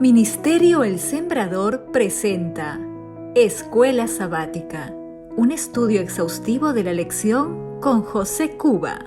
Ministerio El Sembrador presenta Escuela Sabática, un estudio exhaustivo de la lección con José Cuba.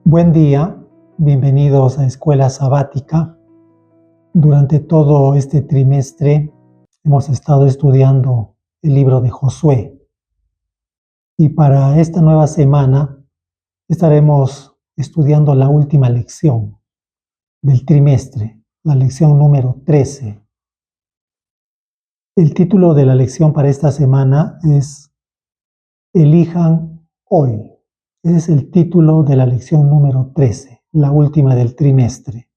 Buen día, bienvenidos a Escuela Sabática. Durante todo este trimestre hemos estado estudiando el libro de Josué. Y para esta nueva semana estaremos estudiando la última lección del trimestre, la lección número 13. El título de la lección para esta semana es Elijan hoy. Ese es el título de la lección número 13, la última del trimestre.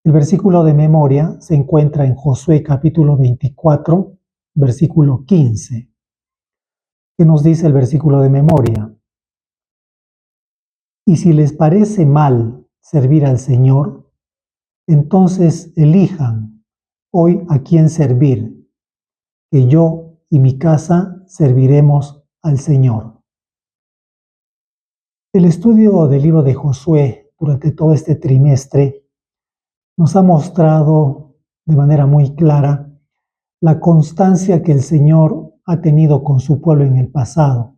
El versículo de memoria se encuentra en Josué capítulo 24, versículo 15. ¿Qué nos dice el versículo de memoria? Y si les parece mal servir al Señor, entonces elijan hoy a quién servir, que yo y mi casa serviremos al Señor. El estudio del libro de Josué durante todo este trimestre nos ha mostrado de manera muy clara la constancia que el Señor ha tenido con su pueblo en el pasado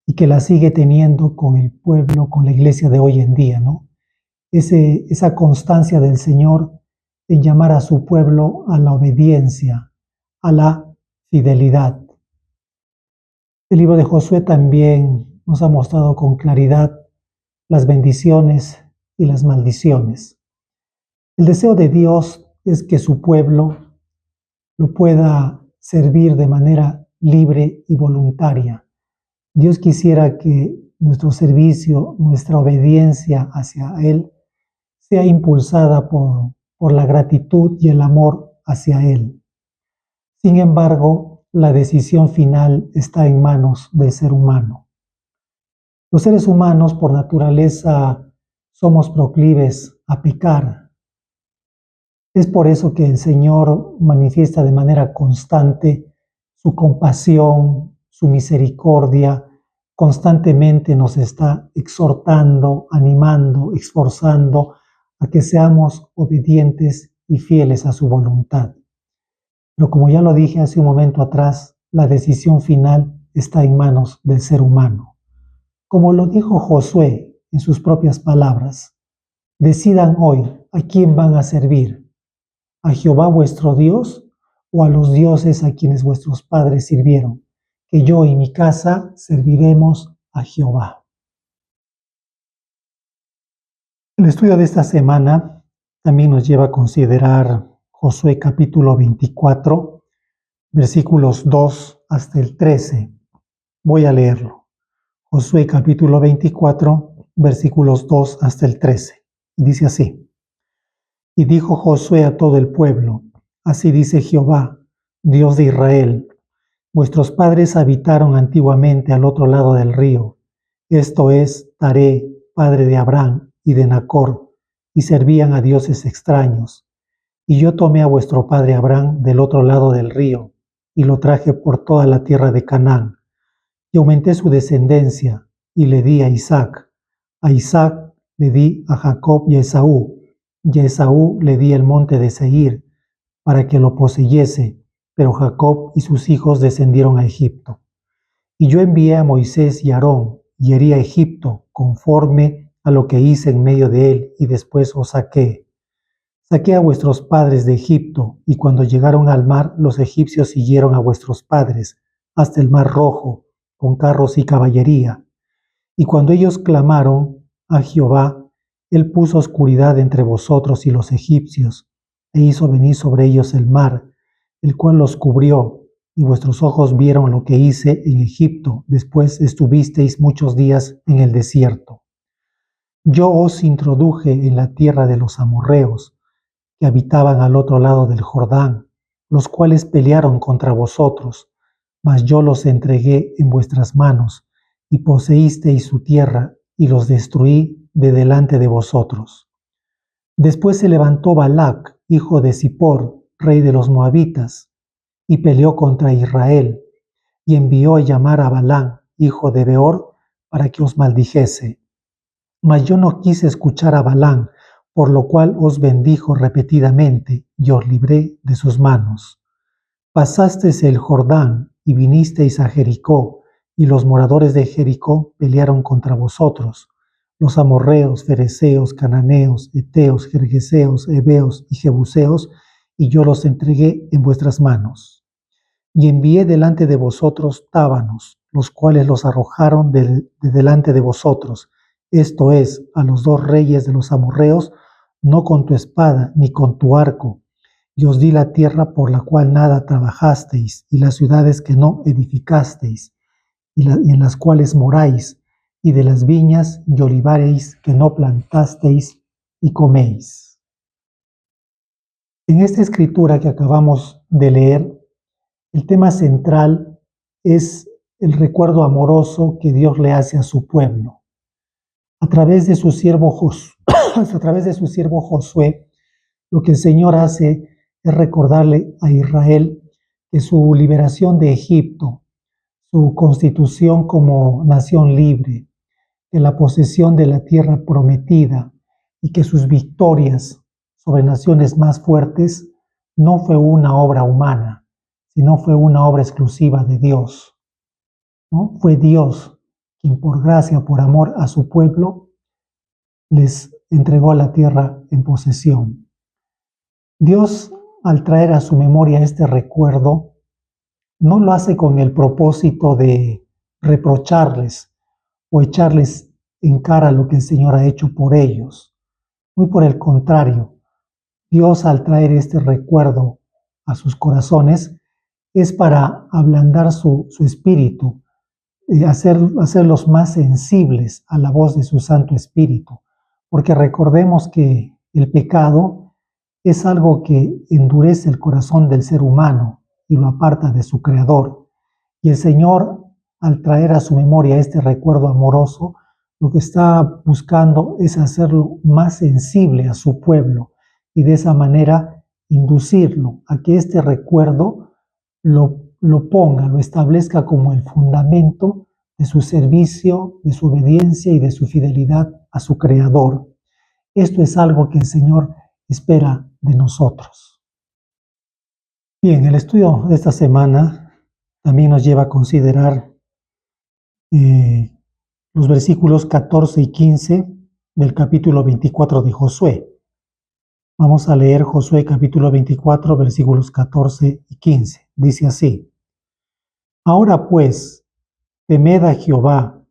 y que la sigue teniendo con el pueblo, con la iglesia de hoy en día, ¿no? Esa constancia del Señor en llamar a su pueblo a la obediencia, a la fidelidad. El libro de Josué también nos ha mostrado con claridad las bendiciones y las maldiciones. El deseo de Dios es que su pueblo lo pueda servir de manera libre y voluntaria. Dios quisiera que nuestro servicio, nuestra obediencia hacia Él sea impulsada por la gratitud y el amor hacia Él. Sin embargo, la decisión final está en manos del ser humano. Los seres humanos, por naturaleza, somos proclives a pecar. Es por eso que el Señor manifiesta de manera constante su compasión, su misericordia, constantemente nos está exhortando, animando, esforzando a que seamos obedientes y fieles a su voluntad. Pero como ya lo dije hace un momento atrás, la decisión final está en manos del ser humano. Como lo dijo Josué en sus propias palabras, decidan hoy a quién van a servir. ¿A Jehová vuestro Dios o a los dioses a quienes vuestros padres sirvieron? Que yo y mi casa serviremos a Jehová. El estudio de esta semana también nos lleva a considerar Josué capítulo 24, versículos 2 hasta el 13. Voy a leerlo. Josué capítulo 24, versículos 2 hasta el 13. Y dice así. Y dijo Josué a todo el pueblo, así dice Jehová, Dios de Israel, vuestros padres habitaron antiguamente al otro lado del río, esto es, Taré, padre de Abraham y de Nacor, y servían a dioses extraños. Y yo tomé a vuestro padre Abraham del otro lado del río, y lo traje por toda la tierra de Canaán, y aumenté su descendencia, y le di a Isaac le di a Jacob y a Esaú le di el monte de Seir, para que lo poseyese, pero Jacob y sus hijos descendieron a Egipto. Y yo envié a Moisés y a Aarón, y herí a Egipto, conforme a lo que hice en medio de él, y después os saqué. Saqué a vuestros padres de Egipto, y cuando llegaron al mar, los egipcios siguieron a vuestros padres, hasta el mar Rojo, con carros y caballería. Y cuando ellos clamaron a Jehová, Él puso oscuridad entre vosotros y los egipcios, e hizo venir sobre ellos el mar, el cual los cubrió, y vuestros ojos vieron lo que hice en Egipto, después estuvisteis muchos días en el desierto. Yo os introduje en la tierra de los amorreos, que habitaban al otro lado del Jordán, los cuales pelearon contra vosotros, mas yo los entregué en vuestras manos, y poseísteis su tierra, y los destruí de delante de vosotros. Después se levantó Balac, hijo de Zippor, rey de los moabitas, y peleó contra Israel, y envió a llamar a Balaam, hijo de Beor, para que os maldijese. Mas yo no quise escuchar a Balaam, por lo cual os bendijo repetidamente y os libré de sus manos. Pasasteis el Jordán y vinisteis a Jericó, y los moradores de Jericó pelearon contra vosotros, los amorreos, fereceos, cananeos, eteos, gergeseos, heveos y jebuseos, y yo los entregué en vuestras manos. Y envié delante de vosotros tábanos, los cuales los arrojaron de delante de vosotros, esto es, a los dos reyes de los amorreos, no con tu espada ni con tu arco, y os di la tierra por la cual nada trabajasteis, y las ciudades que no edificasteis, y en las cuales moráis, y de las viñas y olivares que no plantasteis y coméis. En esta escritura que acabamos de leer, el tema central es el recuerdo amoroso que Dios le hace a su pueblo. A través de su siervo Josué, lo que el Señor hace es recordarle a Israel que su liberación de Egipto, su constitución como nación libre, que la posesión de la tierra prometida y que sus victorias sobre naciones más fuertes no fue una obra humana, sino fue una obra exclusiva de Dios, ¿no? Fue Dios quien por gracia, por amor a su pueblo, les entregó la tierra en posesión. Dios, al traer a su memoria este recuerdo, no lo hace con el propósito de reprocharles o echarles en cara lo que el Señor ha hecho por ellos. Muy por el contrario, Dios, al traer este recuerdo a sus corazones, es para ablandar su espíritu, hacerlos más sensibles a la voz de su Santo Espíritu. Porque recordemos que el pecado es algo que endurece el corazón del ser humano y lo aparta de su Creador. Y el Señor, al traer a su memoria este recuerdo amoroso, lo que está buscando es hacerlo más sensible a su pueblo y de esa manera inducirlo a que este recuerdo lo ponga, lo establezca como el fundamento de su servicio, de su obediencia y de su fidelidad a su Creador. Esto es algo que el Señor espera de nosotros. Bien, el estudio de esta semana también nos lleva a considerar los versículos 14 y 15 del capítulo 24 de Josué. Vamos a leer Josué capítulo 24, versículos 14 y 15. Dice así: Ahora pues, temed a Jehová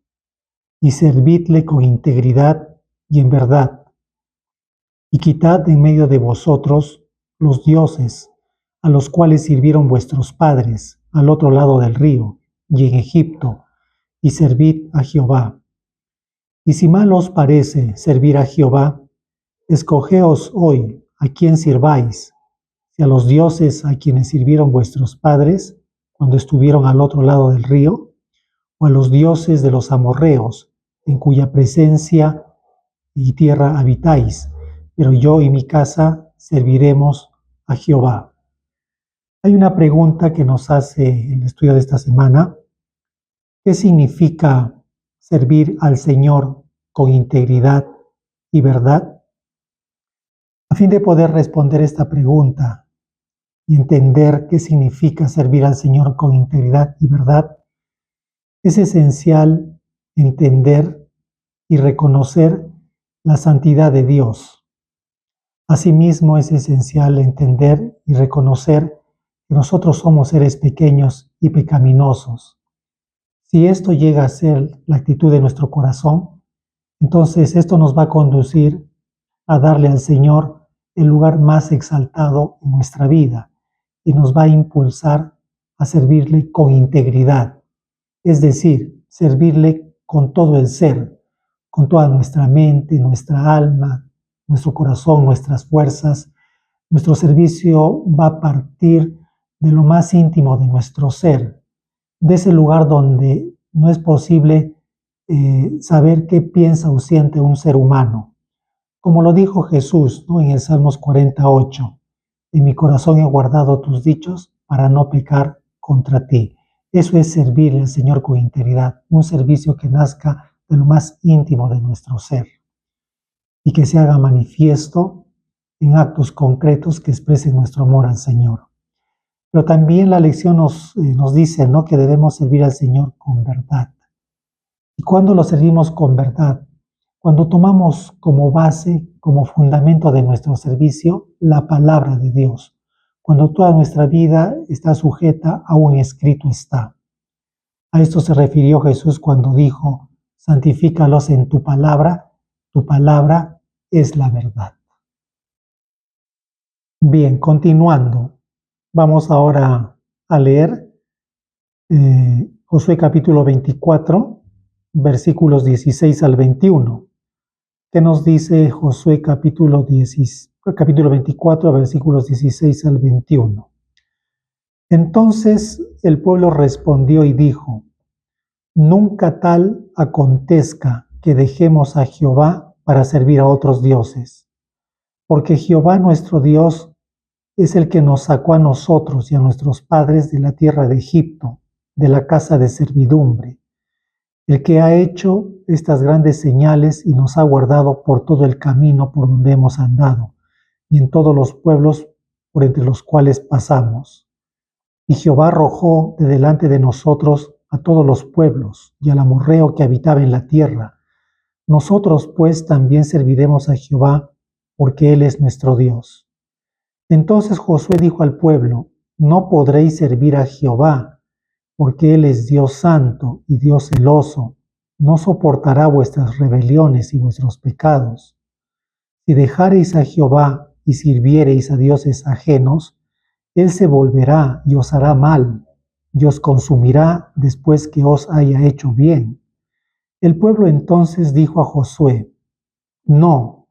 y servidle con integridad y en verdad, y quitad de en medio de vosotros los dioses a los cuales sirvieron vuestros padres al otro lado del río y en Egipto, y servid a Jehová. Y si mal os parece servir a Jehová, escogeos hoy a quién sirváis, si a los dioses a quienes sirvieron vuestros padres cuando estuvieron al otro lado del río, o a los dioses de los amorreos, en cuya presencia y tierra habitáis, pero yo y mi casa serviremos a Jehová. Hay una pregunta que nos hace el estudio de esta semana. ¿Qué significa servir al Señor con integridad y verdad? A fin de poder responder esta pregunta y entender qué significa servir al Señor con integridad y verdad, es esencial entender y reconocer la santidad de Dios. Asimismo, es esencial entender y reconocer que nosotros somos seres pequeños y pecaminosos. Si esto llega a ser la actitud de nuestro corazón, entonces esto nos va a conducir a darle al Señor el lugar más exaltado en nuestra vida y nos va a impulsar a servirle con integridad, es decir, servirle con todo el ser, con toda nuestra mente, nuestra alma, nuestro corazón, nuestras fuerzas. Nuestro servicio va a partir de lo más íntimo de nuestro ser, de ese lugar donde no es posible saber qué piensa o siente un ser humano. Como lo dijo Jesús, ¿no?, en el Salmos 48, en mi corazón he guardado tus dichos para no pecar contra ti. Eso es servirle al Señor con integridad, un servicio que nazca de lo más íntimo de nuestro ser. y que se haga manifiesto en actos concretos que expresen nuestro amor al Señor. Pero también la lección nos dice, ¿no?, que debemos servir al Señor con verdad. ¿Y cuándo lo servimos con verdad? Cuando tomamos como base, como fundamento de nuestro servicio, la palabra de Dios. Cuando toda nuestra vida está sujeta a un escrito está. A esto se refirió Jesús cuando dijo, santifícalos en tu palabra es la verdad. Bien, continuando, vamos ahora a leer Josué capítulo 24, versículos 16 al 21. ¿Qué nos dice Josué capítulo 24, versículos 16 al 21? Entonces el pueblo respondió y dijo, nunca tal acontezca que dejemos a Jehová para servir a otros dioses, porque Jehová nuestro Dios es el que nos sacó a nosotros y a nuestros padres de la tierra de Egipto, de la casa de servidumbre, el que ha hecho estas grandes señales y nos ha guardado por todo el camino por donde hemos andado y en todos los pueblos por entre los cuales pasamos. Y Jehová arrojó de delante de nosotros a todos los pueblos y al amorreo que habitaba en la tierra. Nosotros pues también serviremos a Jehová, porque Él es nuestro Dios. Entonces Josué dijo al pueblo, no podréis servir a Jehová, porque Él es Dios santo y Dios celoso, no soportará vuestras rebeliones y vuestros pecados. Si dejareis a Jehová y sirviereis a dioses ajenos, Él se volverá y os hará mal, y os consumirá después que os haya hecho bien. El pueblo entonces dijo a Josué, no,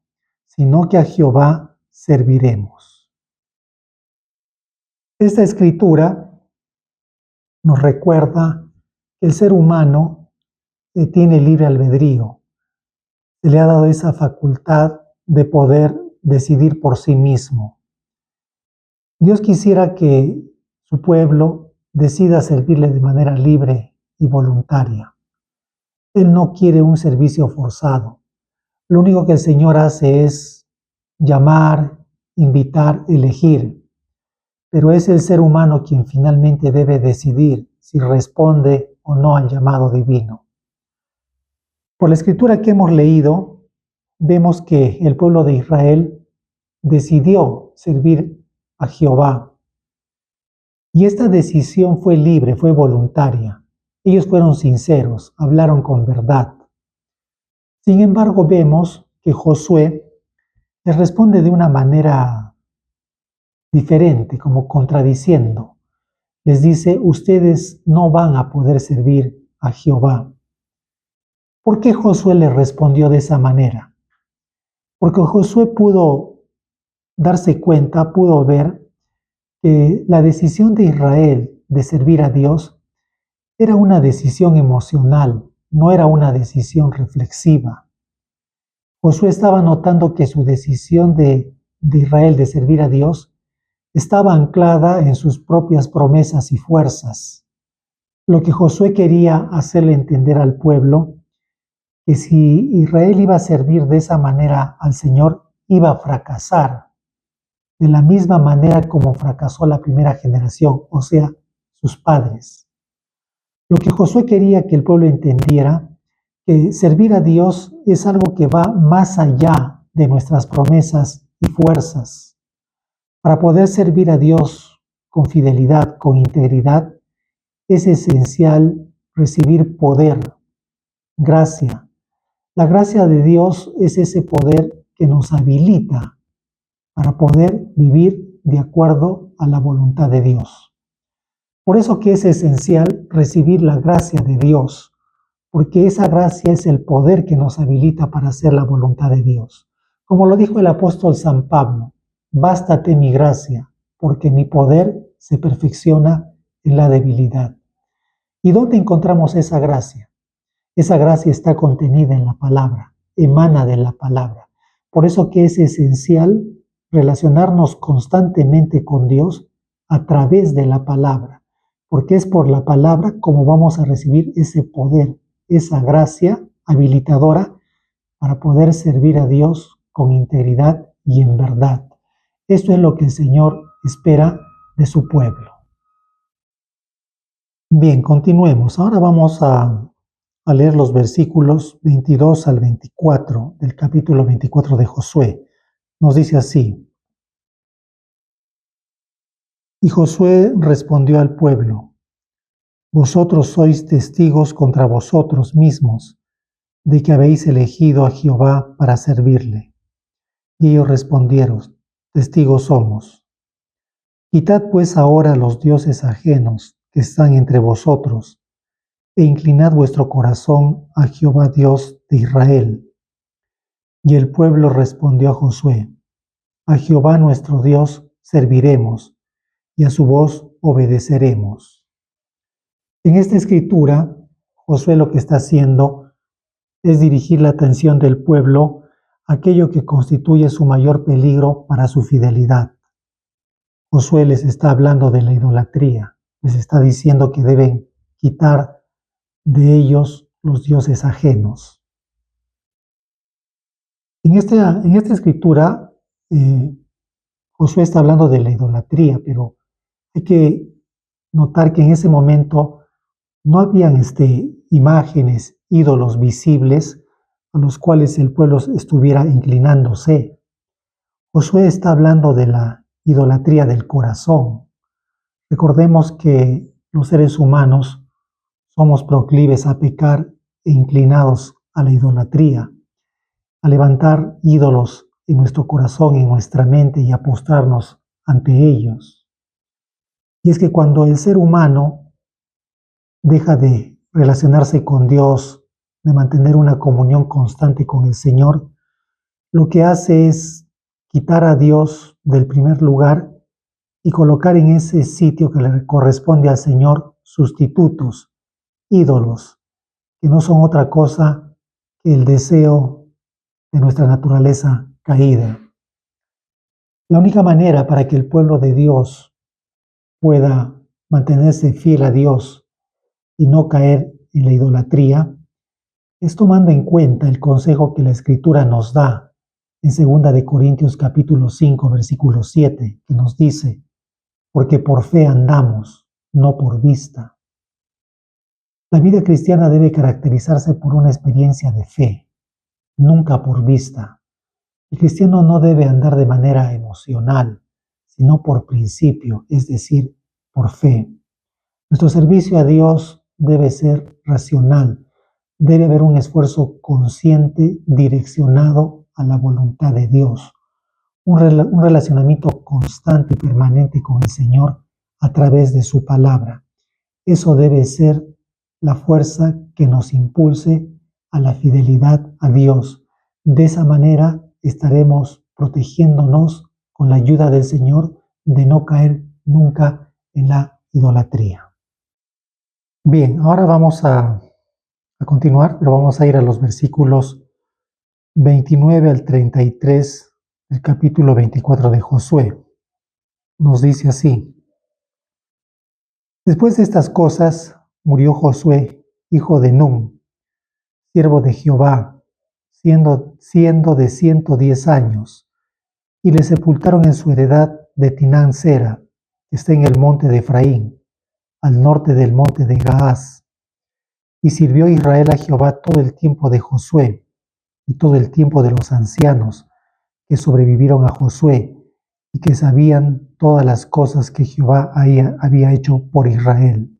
sino que a Jehová serviremos. Esta escritura nos recuerda que el ser humano tiene libre albedrío. Se le ha dado esa facultad de poder decidir por sí mismo. Dios quisiera que su pueblo decida servirle de manera libre y voluntaria. Él no quiere un servicio forzado. Lo único que el Señor hace es llamar, invitar, elegir. Pero es el ser humano quien finalmente debe decidir si responde o no al llamado divino. Por la escritura que hemos leído, vemos que el pueblo de Israel decidió servir a Jehová. Y esta decisión fue libre, fue voluntaria. Ellos fueron sinceros, hablaron con verdad. Sin embargo, vemos que Josué les responde de una manera diferente, como contradiciendo. Les dice, ustedes no van a poder servir a Jehová. ¿Por qué Josué les respondió de esa manera? Porque Josué pudo darse cuenta, pudo ver que la decisión de Israel de servir a Dios era una decisión emocional, no era una decisión reflexiva. Josué estaba notando que su decisión de Israel de servir a Dios estaba anclada en sus propias promesas y fuerzas. Lo que Josué quería hacerle entender al pueblo, que si Israel iba a servir de esa manera al Señor, iba a fracasar, de la misma manera como fracasó la primera generación, o sea, sus padres. Lo que Josué quería que el pueblo entendiera, que servir a Dios es algo que va más allá de nuestras promesas y fuerzas. Para poder servir a Dios con fidelidad, con integridad, es esencial recibir poder, gracia. La gracia de Dios es ese poder que nos habilita para poder vivir de acuerdo a la voluntad de Dios. Por eso que es esencial recibir la gracia de Dios, porque esa gracia es el poder que nos habilita para hacer la voluntad de Dios. Como lo dijo el apóstol San Pablo, bástate mi gracia, porque mi poder se perfecciona en la debilidad. ¿Y dónde encontramos esa gracia? Esa gracia está contenida en la palabra, emana de la palabra. Por eso que es esencial relacionarnos constantemente con Dios a través de la palabra, porque es por la palabra como vamos a recibir ese poder, esa gracia habilitadora para poder servir a Dios con integridad y en verdad. Esto es lo que el Señor espera de su pueblo. Bien, continuemos. Ahora vamos a leer los versículos 22 al 24 del capítulo 24 de Josué. Nos dice así: Y Josué respondió al pueblo: Vosotros sois testigos contra vosotros mismos de que habéis elegido a Jehová para servirle. Y ellos respondieron: Testigos somos. Quitad pues ahora los dioses ajenos que están entre vosotros, e inclinad vuestro corazón a Jehová Dios de Israel. Y el pueblo respondió a Josué: A Jehová nuestro Dios serviremos, y a su voz obedeceremos. En esta escritura, Josué lo que está haciendo es dirigir la atención del pueblo a aquello que constituye su mayor peligro para su fidelidad. Josué les está hablando de la idolatría, les está diciendo que deben quitar de ellos los dioses ajenos. En esta escritura, Josué está hablando de la idolatría, pero hay que notar que en ese momento no habían imágenes, ídolos visibles a los cuales el pueblo estuviera inclinándose. Josué está hablando de la idolatría del corazón. Recordemos que los seres humanos somos proclives a pecar e inclinados a la idolatría, a levantar ídolos en nuestro corazón, en nuestra mente y a postrarnos ante ellos. Y es que cuando el ser humano deja de relacionarse con Dios, de mantener una comunión constante con el Señor, lo que hace es quitar a Dios del primer lugar y colocar en ese sitio que le corresponde al Señor sustitutos, ídolos, que no son otra cosa que el deseo de nuestra naturaleza caída. La única manera para que el pueblo de Dios pueda mantenerse fiel a Dios y no caer en la idolatría es tomando en cuenta el consejo que la Escritura nos da en 2 de Corintios capítulo 5, versículo 7, que nos dice: porque por fe andamos, no por vista. La vida cristiana debe caracterizarse por una experiencia de fe, nunca por vista. El cristiano no debe andar de manera emocional, sino por principio, es decir, por fe. Nuestro servicio a Dios debe ser racional, debe haber un esfuerzo consciente direccionado a la voluntad de Dios, un relacionamiento constante y permanente con el Señor a través de su palabra. Eso debe ser la fuerza que nos impulse a la fidelidad a Dios. De esa manera estaremos protegiéndonos con la ayuda del Señor de no caer nunca en la idolatría. Bien, ahora vamos a continuar, pero vamos a ir a los versículos 29 al 33 del capítulo 24 de Josué. Nos dice así: Después de estas cosas murió Josué, hijo de Nun, siervo de Jehová, siendo de 110 años, y le sepultaron en su heredad de Tinán Sera, que está en el monte de Efraín, al norte del monte de Gaás. Y sirvió Israel a Jehová todo el tiempo de Josué y todo el tiempo de los ancianos que sobrevivieron a Josué y que sabían todas las cosas que Jehová había hecho por Israel.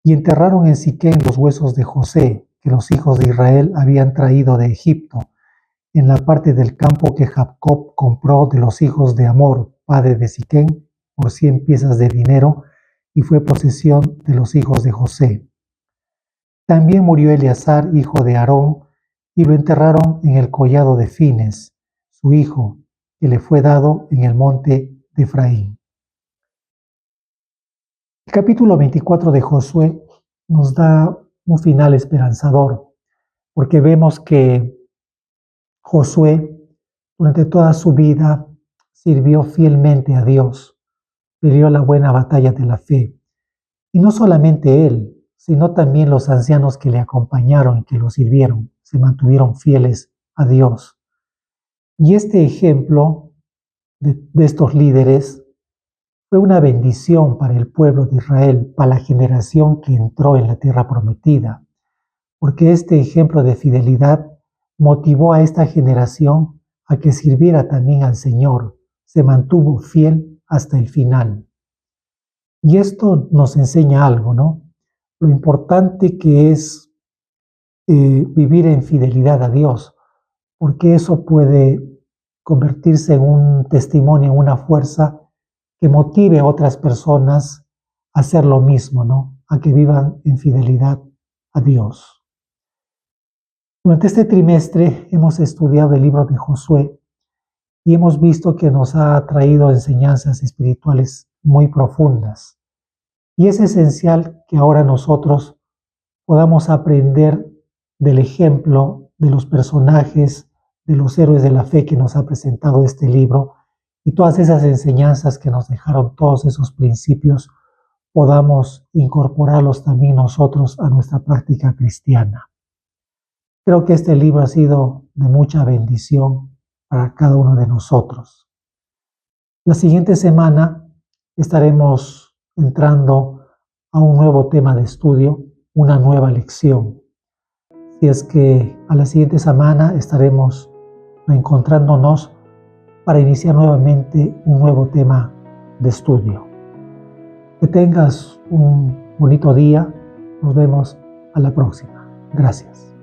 Y enterraron en Siquén los huesos de José, que los hijos de Israel habían traído de Egipto, en la parte del campo que Jacob compró de los hijos de Amor, padre de Siquén, por 100 piezas de dinero, y fue posesión de los hijos de José. También murió Eleazar, hijo de Aarón, y lo enterraron en el collado de Fines, su hijo, que le fue dado en el monte de Efraín. El capítulo 24 de Josué nos da un final esperanzador, porque vemos que Josué durante toda su vida sirvió fielmente a Dios, peleó la buena batalla de la fe. Y no solamente él, sino también los ancianos que le acompañaron y que lo sirvieron, se mantuvieron fieles a Dios. Y este ejemplo de estos líderes fue una bendición para el pueblo de Israel, para la generación que entró en la tierra prometida, porque este ejemplo de fidelidad motivó a esta generación a que sirviera también al Señor, se mantuvo fiel hasta el final. Y esto nos enseña algo, ¿no? Lo importante que es vivir en fidelidad a Dios, porque eso puede convertirse en un testimonio, en una fuerza que motive a otras personas a hacer lo mismo, ¿no? A que vivan en fidelidad a Dios. Durante este trimestre hemos estudiado el libro de Josué y hemos visto que nos ha traído enseñanzas espirituales muy profundas. Y es esencial que ahora nosotros podamos aprender del ejemplo de los personajes, de los héroes de la fe que nos ha presentado este libro y todas esas enseñanzas que nos dejaron, todos esos principios, podamos incorporarlos también nosotros a nuestra práctica cristiana. Creo que este libro ha sido de mucha bendición para cada uno de nosotros. La siguiente semana estaremos entrando a un nuevo tema de estudio, una nueva lección. Si es que a la siguiente semana estaremos reencontrándonos para iniciar nuevamente un nuevo tema de estudio. Que tengas un bonito día. Nos vemos a la próxima. Gracias.